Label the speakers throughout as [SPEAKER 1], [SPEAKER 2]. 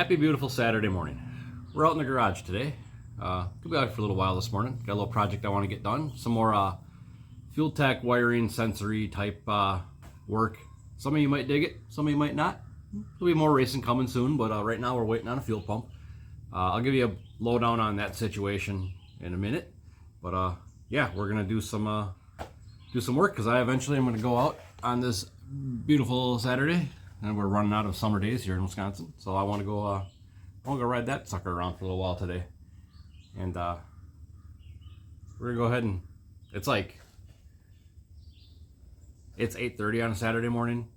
[SPEAKER 1] Happy, beautiful Saturday morning. We're out in the garage today. We'll be out for a little while this morning. Got a little project I want to get done. Some more fuel tech wiring, sensory type work. Some of you might dig it, some of you might not. There'll be more racing coming soon, but right now we're waiting on a fuel pump. I'll give you a lowdown on that situation in a minute. But yeah, we're gonna do some work because I eventually am gonna go out on this beautiful Saturday. And we're running out of summer days here in Wisconsin, so I want to go ride that sucker around for a little while today. And we're gonna go ahead and it's 8:30 on a Saturday morning,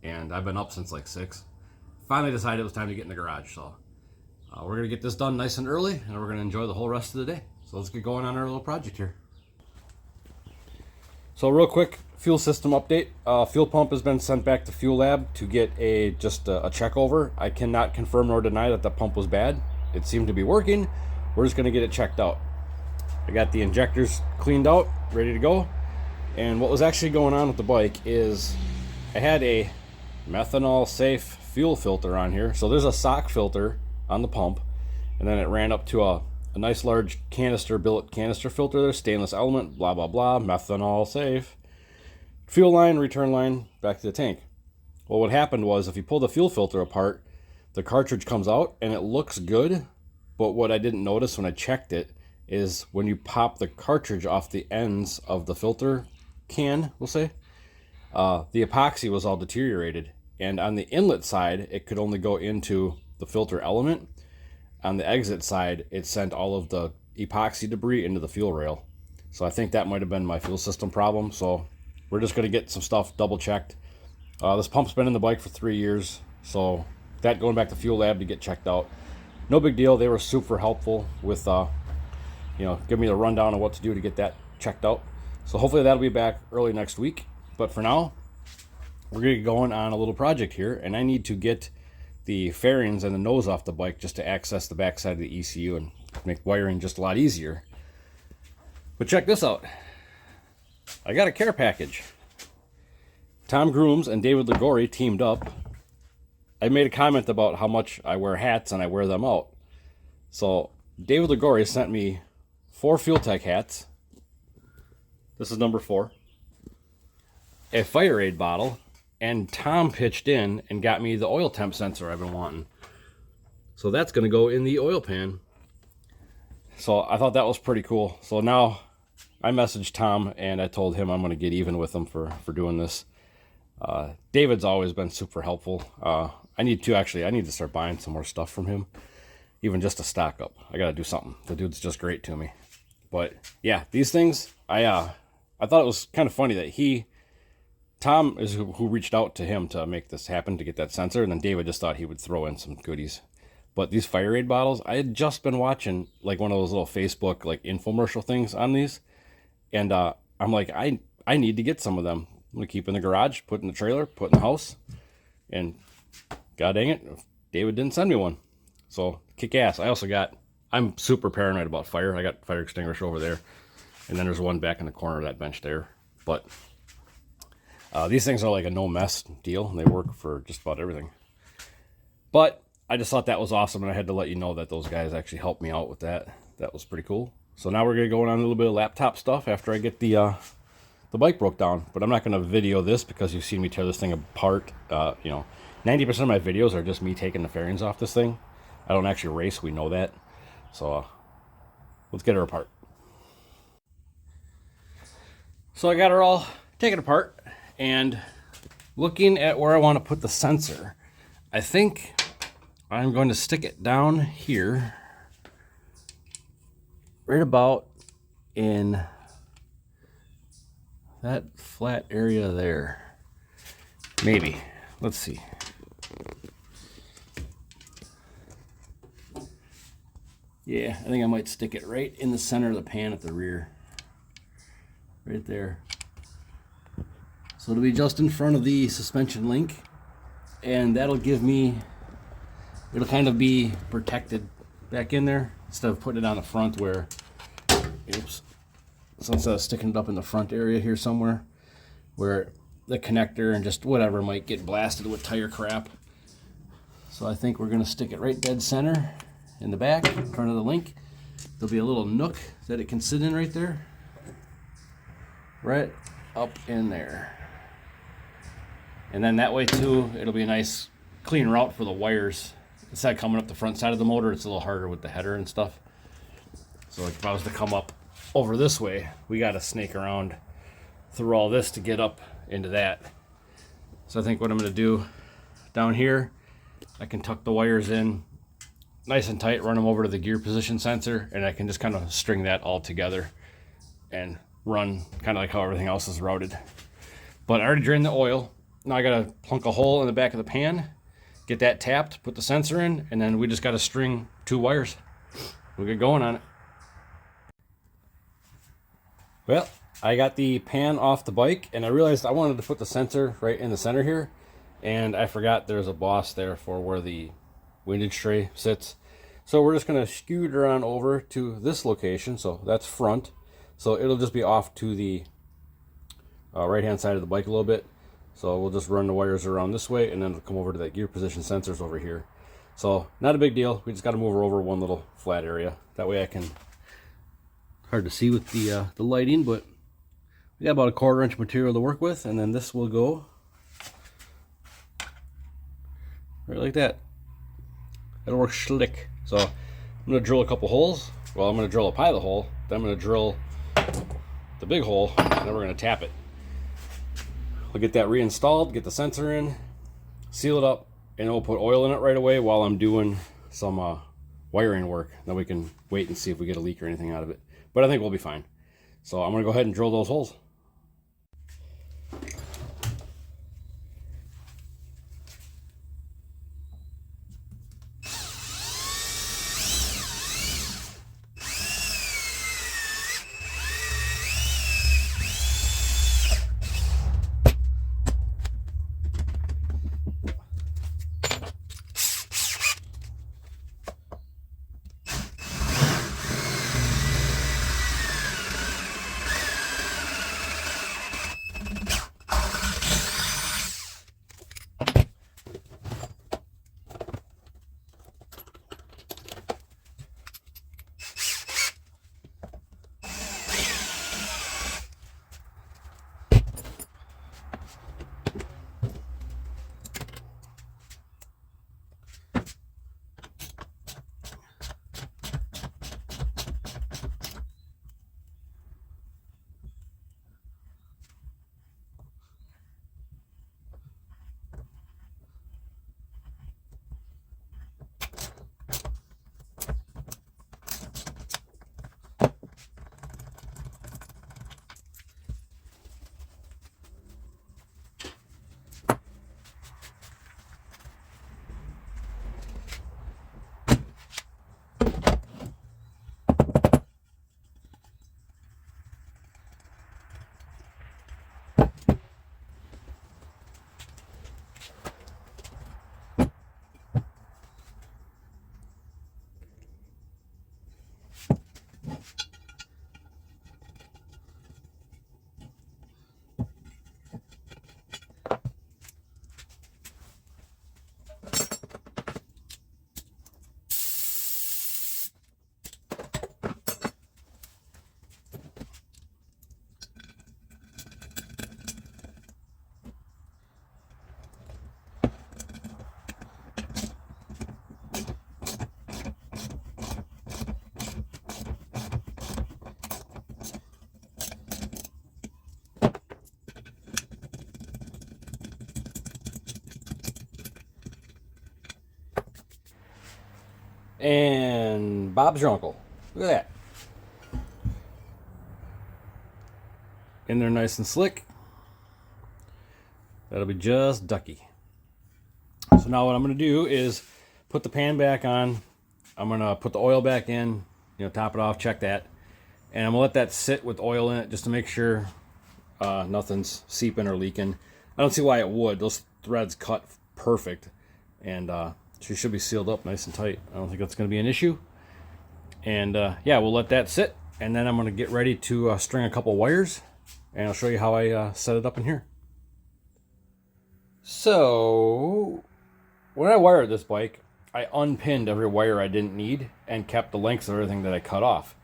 [SPEAKER 1] and I've been up since like 6. Finally decided it was time to get in the garage, so we're gonna get this done nice and early, and we're gonna enjoy the whole rest of the day. So let's get going on our little project here. So real quick, fuel system update. Fuel pump has been sent back to Fuel Lab to get just a check over. I cannot confirm nor deny that the pump was bad. It seemed to be working. We're just going to get it checked out. I got the injectors cleaned out, ready to go. And what was actually going on with the bike is I had a methanol safe fuel filter on here. So there's a sock filter on the pump, and then it ran up to a nice large canister, billet canister filter there, stainless element, blah, blah, blah, methanol safe. Fuel line, return line, back to the tank. Well, what happened was if you pull the fuel filter apart, the cartridge comes out and it looks good. But what I didn't notice when I checked it is when you pop the cartridge off the ends of the filter can, we'll say, the epoxy was all deteriorated. And on the inlet side, it could only go into the filter element. On the exit side, it sent all of the epoxy debris into the fuel rail. So I think that might have been my fuel system problem. So we're just going to get some stuff double checked. This pump's been in the bike for 3 years. So that going back to Fuel Lab to get checked out. No big deal. They were super helpful with, give me the rundown of what to do to get that checked out. So hopefully that'll be back early next week. But for now, we're going to get going on a little project here. And I need to get the fairings and the nose off the bike just to access the backside of the ECU and make wiring just a lot easier. But check this out. I got a care package. Tom Grooms and David Ligouri teamed up. I made a comment about how much I wear hats and I wear them out. So David Ligouri sent me 4 Fuel Tech hats. This is number 4. A fire aid bottle. And Tom pitched in and got me the oil temp sensor I've been wanting. So that's going to go in the oil pan. So I thought that was pretty cool. So now I messaged Tom and I told him I'm going to get even with him for doing this. David's always been super helpful. I need to start buying some more stuff from him. Even just to stock up. I got to do something. The dude's just great to me. But yeah, these things, I thought it was kind of funny that Tom is who reached out to him to make this happen, to get that sensor, and then David just thought he would throw in some goodies. But these fire aid bottles, I had just been watching like one of those little Facebook like infomercial things on these, and I'm like, I need to get some of them. I'm gonna keep in the garage, put in the trailer, put in the house, and god dang it, David didn't send me one. So kick ass. I'm super paranoid about fire. I got fire extinguisher over there, and then there's one back in the corner of that bench there. But these things are like a no mess deal, and they work for just about everything. But I just thought that was awesome, and I had to let you know that those guys actually helped me out with that. That was pretty cool. So now we're going to go on a little bit of laptop stuff after I get the bike broke down. But I'm not going to video this because you've seen me tear this thing apart. 90% of my videos are just me taking the fairings off this thing. I don't actually race, we know that. So let's get her apart. So I got her all taken apart. And looking at where I want to put the sensor, I think I'm going to stick it down here, right about in that flat area there. Maybe. Let's see. Yeah, I think I might stick it right in the center of the pan at the rear. Right there. So it'll be just in front of the suspension link, and that'll give me, it'll kind of be protected back in there instead of putting it on the front where, oops. So instead of sticking it up in the front area here somewhere where the connector and just whatever might get blasted with tire crap. So I think we're going to stick it right dead center in the back, in front of the link. There'll be a little nook that it can sit in right there. Right up in there. And then that way too, it'll be a nice clean route for the wires. Instead of coming up the front side of the motor, it's a little harder with the header and stuff. So like if I was to come up over this way, we got to snake around through all this to get up into that. So I think what I'm going to do down here, I can tuck the wires in nice and tight, run them over to the gear position sensor, and I can just kind of string that all together and run kind of like how everything else is routed. But I already drained the oil. Now I got to plunk a hole in the back of the pan, get that tapped, put the sensor in, and then we just got to string 2 wires. We'll get going on it. Well, I got the pan off the bike, and I realized I wanted to put the sensor right in the center here, and I forgot there's a boss there for where the windage tray sits. So we're just going to scooter on over to this location. So that's front. So it'll just be off to the right-hand side of the bike a little bit. So we'll just run the wires around this way, and then it'll come over to that gear position sensors over here. So not a big deal. We just got to move her over one little flat area. That way I can, hard to see with the lighting, but we got about a 1/4 inch material to work with, and then this will go right like that. It'll work slick. So I'm going to drill a couple holes. Well, I'm going to drill a pilot hole, then I'm going to drill the big hole, and then we're going to tap it. We'll get that reinstalled, get the sensor in, seal it up, and we'll put oil in it right away while I'm doing some wiring work. Then we can wait and see if we get a leak or anything out of it. But I think we'll be fine. So I'm going to go ahead and drill those holes. And Bob's your uncle. Look at that. In there nice and slick. That'll be just ducky. So now what I'm going to do is put the pan back on. I'm going to put the oil back in, top it off, check that. And I'm going to let that sit with oil in it just to make sure nothing's seeping or leaking. I don't see why it would. Those threads cut perfect. And she should be sealed up nice and tight. I don't think that's going to be an issue. And yeah, we'll let that sit. And then I'm going to get ready to string a couple wires. And I'll show you how I set it up in here. So When I wired this bike, I unpinned every wire I didn't need and kept the lengths of everything that I cut off,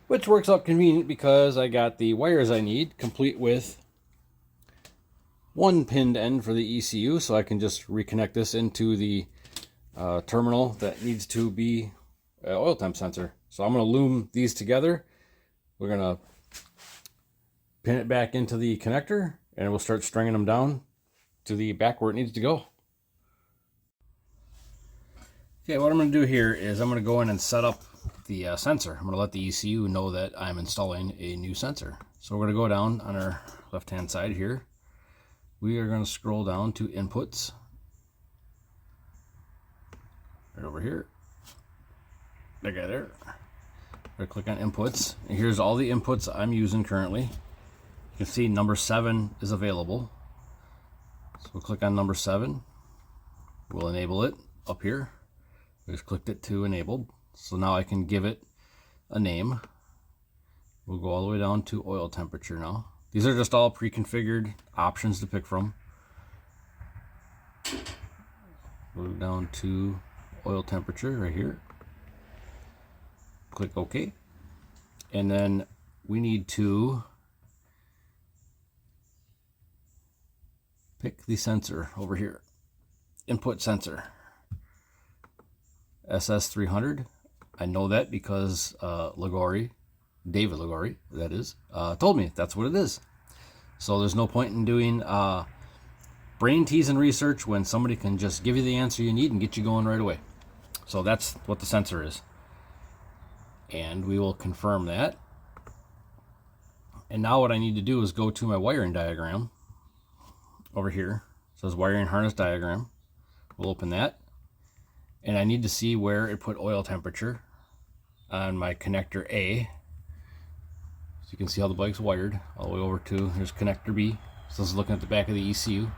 [SPEAKER 1] which works out convenient because I got the wires I need, complete with one pinned end for the ECU, so I can just reconnect this into the terminal that needs to be an oil temp sensor. So I'm going to loom these together. We're going to pin it back into the connector, and we'll start stringing them down to the back where it needs to go. Okay, what I'm going to do here is I'm going to go in and set up the sensor. I'm going to let the ECU know that I'm installing a new sensor. So we're going to go down on our left hand side here. We are going to scroll down to inputs. Right over here. That guy there. We're going to click on inputs. And here's all the inputs I'm using currently. You can see number 7 is available. So we'll click on number 7. We'll enable it up here. I just clicked it to enabled. So now I can give it a name. We'll go all the way down to oil temperature now. These are just all pre-configured options to pick from. Go down to oil temperature right here. Click OK. And then we need to pick the sensor over here. Input sensor. SS300. I know that because Ligouri, David Ligouri, that is, told me that's what it is. So there's no point in doing brain teasing research when somebody can just give you the answer you need and get you going right away. So that's what the sensor is. And we will confirm that. And now what I need to do is go to my wiring diagram over here. It says wiring harness diagram. We'll open that. And I need to see where it put oil temperature on my connector A. So you can see how the bike's wired all the way over to, here's connector B. So this is looking at the back of the ECU.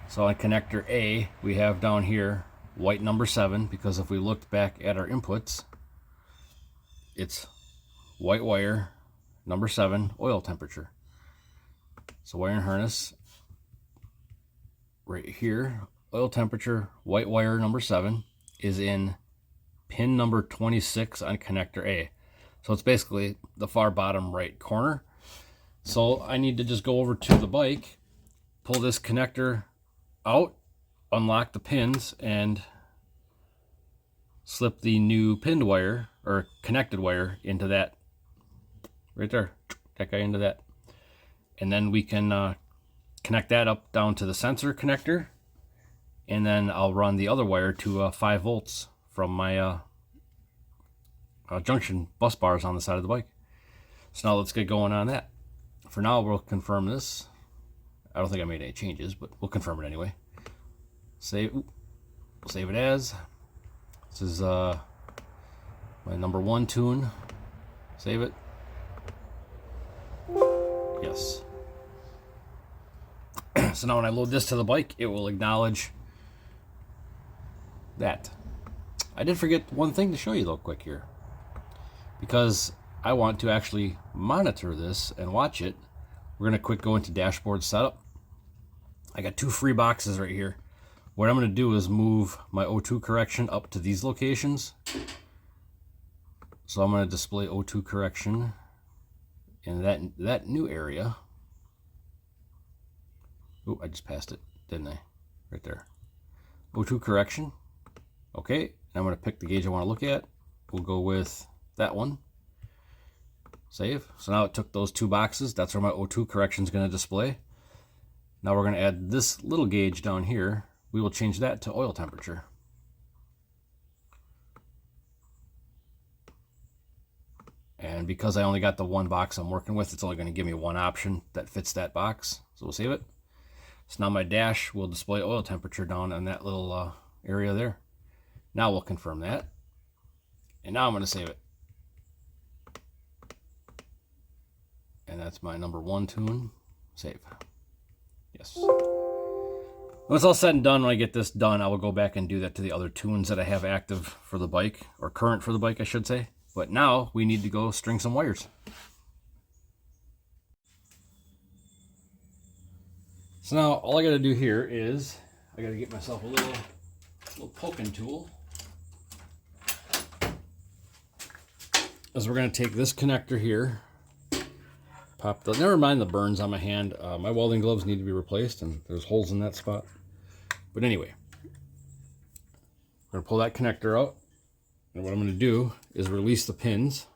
[SPEAKER 1] So on connector A, we have down here white number 7, because if we looked back at our inputs, it's white wire, number 7, oil temperature. So wiring harness, right here, oil temperature, white wire number 7 is in pin number 26 on connector A. So it's basically the far bottom right corner. So I need to just go over to the bike, pull this connector out, unlock the pins, and slip the new pinned wire or connected wire into that right there, that guy into that. And then we can connect that up down to the sensor connector. And then I'll run the other wire to 5 volts from my junction bus bars on the side of the bike. So now let's get going on that. For now, we'll confirm this. I don't think I made any changes, but we'll confirm it anyway. Save it as. This is my number 1 tune. Save it. Yes. So now when I load this to the bike, it will acknowledge that. I did forget one thing to show you though quick here, because I want to actually monitor this and watch it. We're going to quick go into dashboard setup. I got 2 free boxes right here. What I'm going to do is move my O2 correction up to these locations. So I'm going to display O2 correction in that new area. Oh, I just passed it, didn't I? Right there. O2 correction. Okay, and I'm going to pick the gauge I want to look at. We'll go with that one. Save. So now it took those 2 boxes. That's where my O2 correction is going to display. Now we're going to add this little gauge down here. We will change that to oil temperature. And because I only got the 1 box I'm working with, it's only going to give me 1 option that fits that box. So we'll save it. So now my dash will display oil temperature down on that little area there. Now we'll confirm that. And now I'm going to save it. And that's my number 1 tune. Save. Yes. When it's all said and done, when I get this done, I will go back and do that to the other tunes that I have active for the bike, or current for the bike, I should say. But now we need to go string some wires. So now all I got to do here is I gotta get myself a little poking tool. As we're gonna take this connector here, pop the, never mind the burns on my hand. My welding gloves need to be replaced and there's holes in that spot. But anyway, I'm gonna pull that connector out. And what I'm gonna do is release the pins.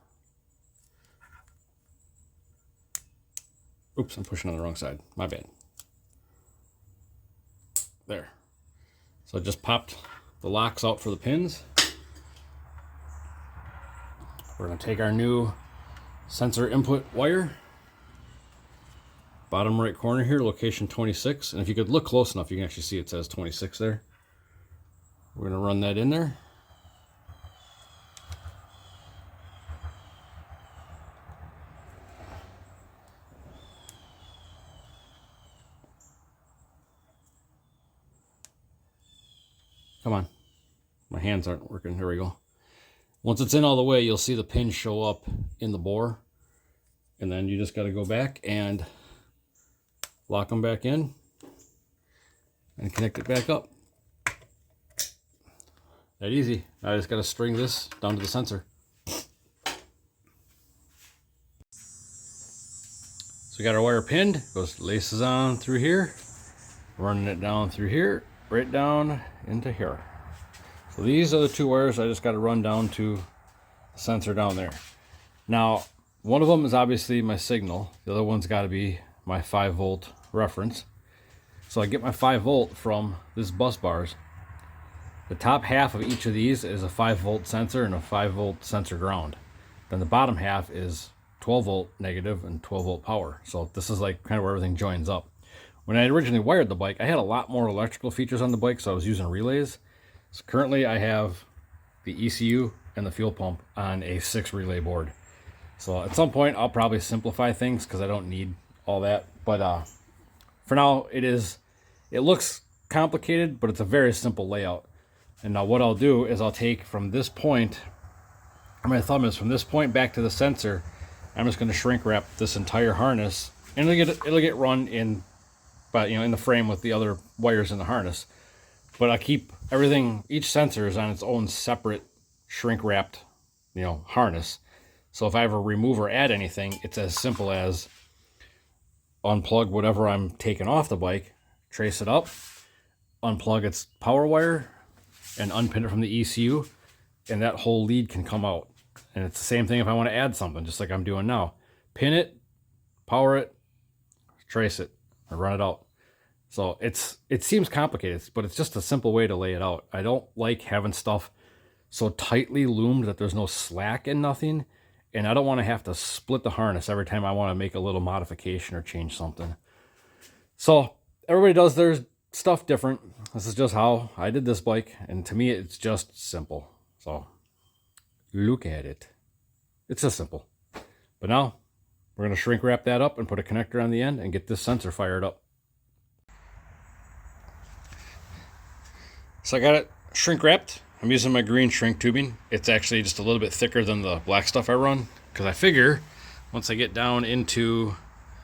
[SPEAKER 1] Oops, I'm pushing on the wrong side. My bad. There. So I just popped the locks out for the pins. We're going to take our new sensor input wire. Bottom right corner here, location 26. And if you could look close enough, you can actually see it says 26 there. We're going to run that in there. Come on. My hands aren't working. Here we go. Once it's in all the way, you'll see the pin show up in the bore. And then you just got to go back and lock them back in and connect it back up. That easy. Now I just got to string this down to the sensor. So we got our wire pinned, goes laces on through here, running it down through here, right down into here. So these are the two wires I just got to run down to the sensor down there. Now, one of them is obviously my signal. The other one's got to be my 5-volt reference. So I get my 5-volt from this bus bars. The top half of each of these is a 5-volt sensor and a 5-volt sensor ground. Then the bottom half is 12-volt negative and 12-volt power. So this is like kind of where everything joins up. When I originally wired the bike, I had a lot more electrical features on the bike, so I was using relays. So currently I have the ECU and the fuel pump on a 6 relay board. So at some point I'll probably simplify things because I don't need all that. But for now it looks complicated, but it's a very simple layout. And now what I'll do is I'll take from this point, where my thumb is, from this point back to the sensor, I'm just going to shrink wrap this entire harness, and it'll get run in, but in the frame with the other wires in the harness. But I keep everything, each sensor is on its own separate shrink wrapped, harness. So if I ever remove or add anything, it's as simple as unplug whatever I'm taking off the bike, trace it up, unplug its power wire, and unpin it from the ECU, and that whole lead can come out. And it's the same thing if I want to add something, just like I'm doing now. Pin it, power it, trace it, or run it out. So it seems complicated, but it's just a simple way to lay it out. I don't like having stuff so tightly loomed that there's no slack in nothing, and I don't want to have to split the harness every time I want to make a little modification or change something. So everybody does their stuff different. This is just how I did this bike, and to me it's just simple. So look at it. It's just simple. But now we're going to shrink wrap that up and put a connector on the end and get this sensor fired up. So I got it shrink wrapped. I'm using my green shrink tubing. It's actually just a little bit thicker than the black stuff I run, because I figure once I get down into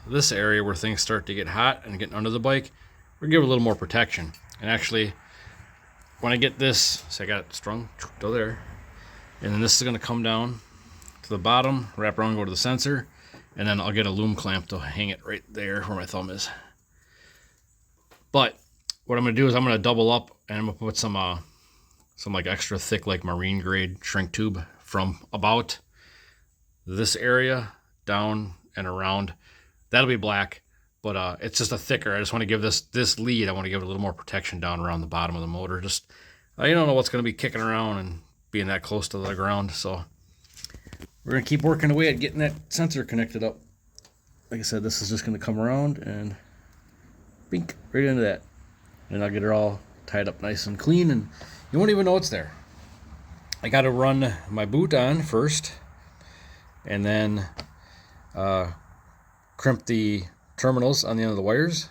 [SPEAKER 1] this area where things start to get hot and getting under the bike, we'll give it a little more protection. And actually, when I get this, so I got it strung to there, and then this is going to come down to the bottom, wrap around, go to the sensor, and then I'll get a loom clamp to hang it right there where my thumb is. But what I'm going to do is I'm going to double up, and I'm going to put some like extra thick, like marine grade shrink tube from about this area down and around. That'll be black, but it's just a thicker. I just want to give this lead, I want to give it a little more protection down around the bottom of the motor. Just you don't know what's going to be kicking around and being that close to the ground. So we're going to keep working away at getting that sensor connected up. Like I said, this is just going to come around and bink right into that. And I'll get it all tied up nice and clean, and you won't even know it's there. I got to run my boot on first, and then crimp the terminals on the end of the wires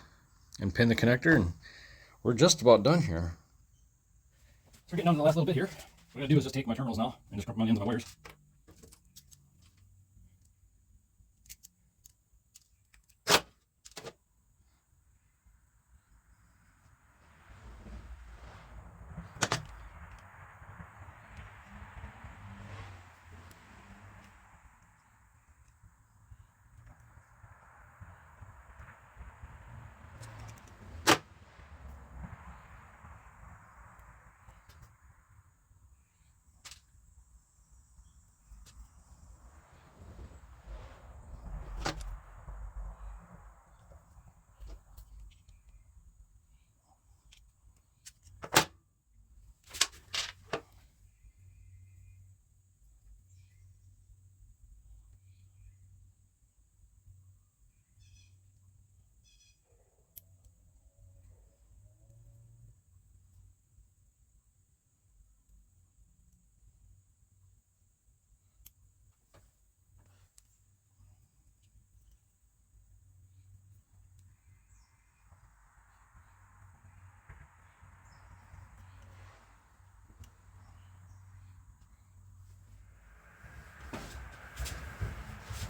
[SPEAKER 1] and pin the connector, and we're just about done here. So we're getting down to the last little bit here. What I'm going to do is just take my terminals now and just crimp them on the ends of my wires.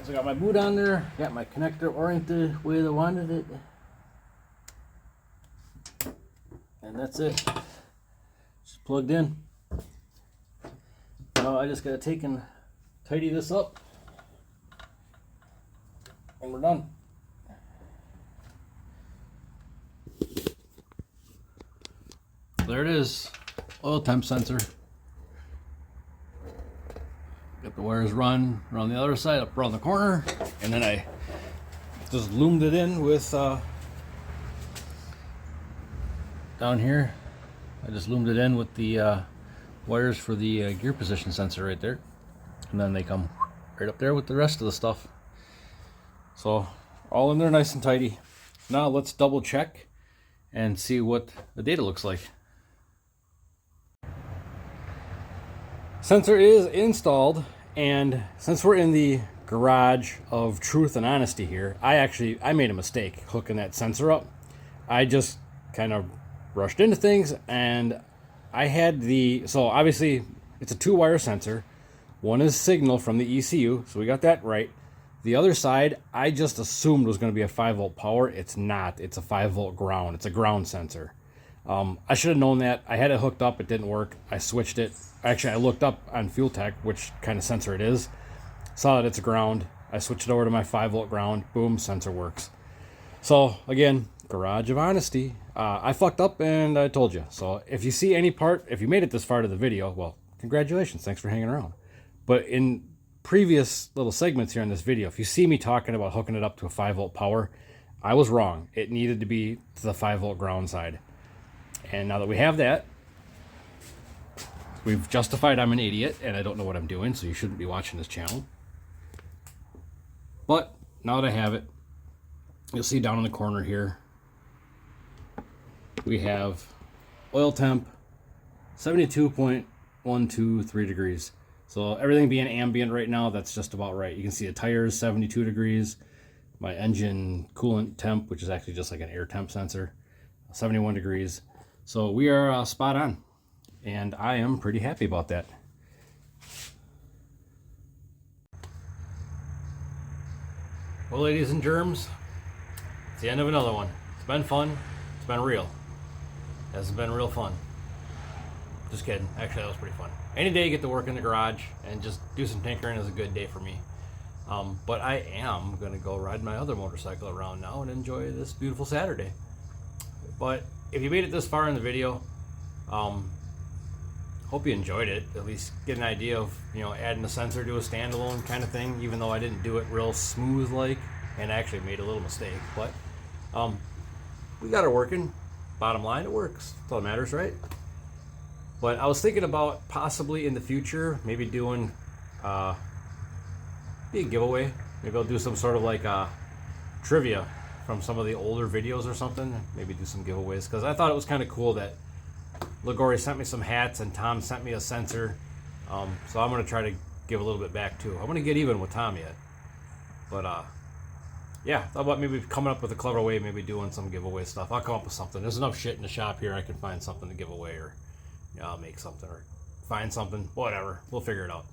[SPEAKER 1] So I got my boot on there, got my connector oriented the way I wanted it. And that's it. Just plugged in. Now I just gotta take and tidy this up. And we're done. There it is. Oil temp sensor. Got the wires run around the other side, up around the corner, and then I just loomed it in with down here. I just loomed it in with the wires for the gear position sensor right there, and then they come right up there with the rest of the stuff. So all in there nice and tidy. Now let's double check and see what the data looks like. Sensor is installed, and since we're in the garage of truth and honesty here, I made a mistake hooking that sensor up. I just kind of rushed into things, and I had so obviously it's a 2-wire sensor. One is signal from the ECU, so we got that right. The other side, I just assumed was going to be a 5-volt power. It's not. It's a 5-volt ground. It's a ground sensor. I should have known that. I had it hooked up. It didn't work. I switched it. Actually, I looked up on Fuel Tech which kind of sensor it is. Saw that it's a ground. I switched it over to my 5-volt ground. Boom, sensor works. So, again, garage of honesty. I fucked up and I told you. So, if you see any part, if you made it this far to the video, well, congratulations. Thanks for hanging around. But in previous little segments here in this video, if you see me talking about hooking it up to a 5-volt power, I was wrong. It needed to be to the 5-volt ground side. And now that we have that, we've justified I'm an idiot and I don't know what I'm doing, so you shouldn't be watching this channel. But now that I have it, you'll see down in the corner here, we have oil temp 72.123 degrees. So everything being ambient right now, that's just about right. You can see the tires 72 degrees. My engine coolant temp, which is actually just like an air temp sensor, 71 degrees. So we are spot on, and I am pretty happy about that. Well, ladies and germs, it's the end of another one. It's been fun. It's been real. It hasn't been real fun. Just kidding. Actually, that was pretty fun. Any day you get to work in the garage and just do some tinkering is a good day for me. But I am going to go ride my other motorcycle around now and enjoy this beautiful Saturday. But if you made it this far in the video, hope you enjoyed it. At least get an idea of, adding a sensor to a standalone kind of thing, even though I didn't do it real smooth like, and actually made a little mistake. But we got it working. Bottom line, it works. That's all that matters, right? But I was thinking about possibly in the future, maybe doing be a giveaway. Maybe I'll do some sort of like trivia from some of the older videos or something. Maybe do some giveaways, because I thought it was kind of cool that Ligouri sent me some hats and Tom sent me a sensor. So I'm going to try to give a little bit back too. I want to get even with Tom yet. But yeah, thought about maybe coming up with a clever way, maybe doing some giveaway stuff. I'll come up with something. There's enough shit in the shop here. I can find something to give away, or I'll make something or find something. Whatever. We'll figure it out.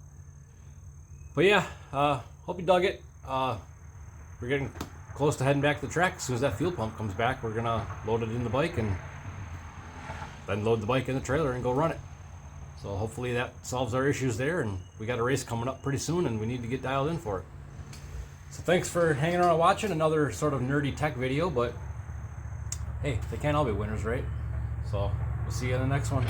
[SPEAKER 1] But yeah, hope you dug it. We're getting close to heading back to the track. As soon as that fuel pump comes back, we're gonna load it in the bike and then load the bike in the trailer and go run it. So hopefully that solves our issues there, and we got a race coming up pretty soon and we need to get dialed in for it. So thanks for hanging around watching another sort of nerdy tech video, but hey, they can't all be winners, right? So we'll see you in the next one.